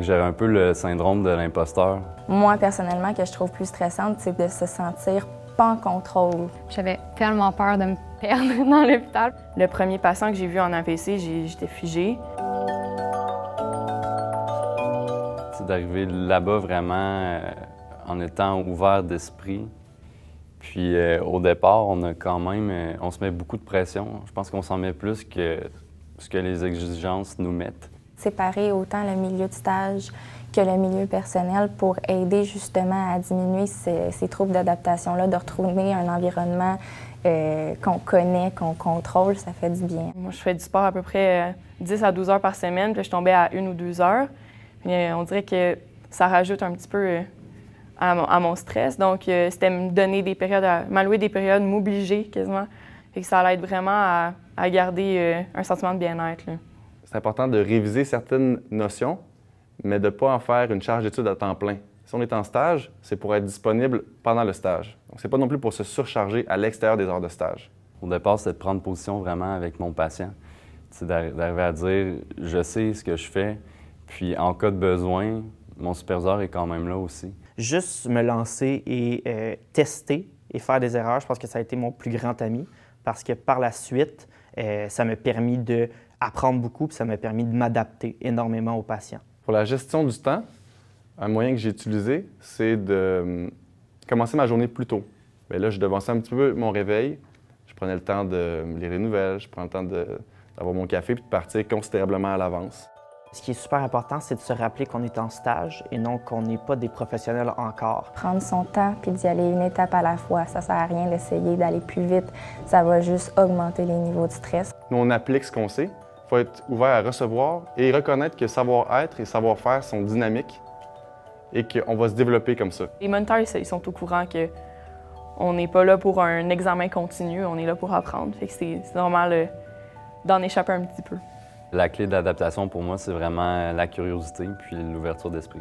Fait que j'avais un peu le syndrome de l'imposteur. Moi, personnellement, que je trouve plus stressante, c'est de se sentir pas en contrôle. J'avais tellement peur de me perdre dans l'hôpital. Le premier patient que j'ai vu en AVC, j'étais figée. C'est d'arriver là-bas vraiment en étant ouvert d'esprit. Puis au départ, on a quand même, on se met beaucoup de pression. Je pense qu'on s'en met plus que ce que les exigences nous mettent. Séparer autant le milieu de stage que le milieu personnel pour aider justement à diminuer ces troubles d'adaptation-là, de retrouver un environnement qu'on connaît, qu'on contrôle, ça fait du bien. Moi, je fais du sport à peu près 10 à 12 heures par semaine, puis je tombais à 1 ou 2 heures. Puis, on dirait que ça rajoute un petit peu à mon stress. Donc, c'était me donner des périodes, m'allouer des périodes, m'obliger quasiment. Fait que ça l'aide vraiment à garder un sentiment de bien-être. C'est important de réviser certaines notions, mais de ne pas en faire une charge d'études à temps plein. Si on est en stage, c'est pour être disponible pendant le stage. Donc, c'est pas non plus pour se surcharger à l'extérieur des heures de stage. Au départ, c'est de prendre position vraiment avec mon patient. C'est d'arriver à dire, je sais ce que je fais, puis en cas de besoin, mon superviseur est quand même là aussi. Juste me lancer et tester et faire des erreurs, je pense que ça a été mon plus grand ami, parce que par la suite, ça m'a permis d'apprendre beaucoup, puis ça m'a permis de m'adapter énormément aux patients. Pour la gestion du temps, un moyen que j'ai utilisé, c'est de commencer ma journée plus tôt. Bien là, je devançais un petit peu mon réveil. Je prenais le temps de lire les nouvelles, je prenais le temps d'avoir mon café puis de partir considérablement à l'avance. Ce qui est super important, c'est de se rappeler qu'on est en stage et non qu'on n'est pas des professionnels encore. Prendre son temps puis d'y aller une étape à la fois, ça sert à rien d'essayer d'aller plus vite, ça va juste augmenter les niveaux de stress. Nous, on applique ce qu'on sait. Il faut être ouvert à recevoir et reconnaître que savoir-être et savoir-faire sont dynamiques et qu'on va se développer comme ça. Les moniteurs, ils sont au courant qu'on n'est pas là pour un examen continu, on est là pour apprendre. Fait que c'est normal d'en échapper un petit peu. La clé de l'adaptation pour moi, c'est vraiment la curiosité puis l'ouverture d'esprit.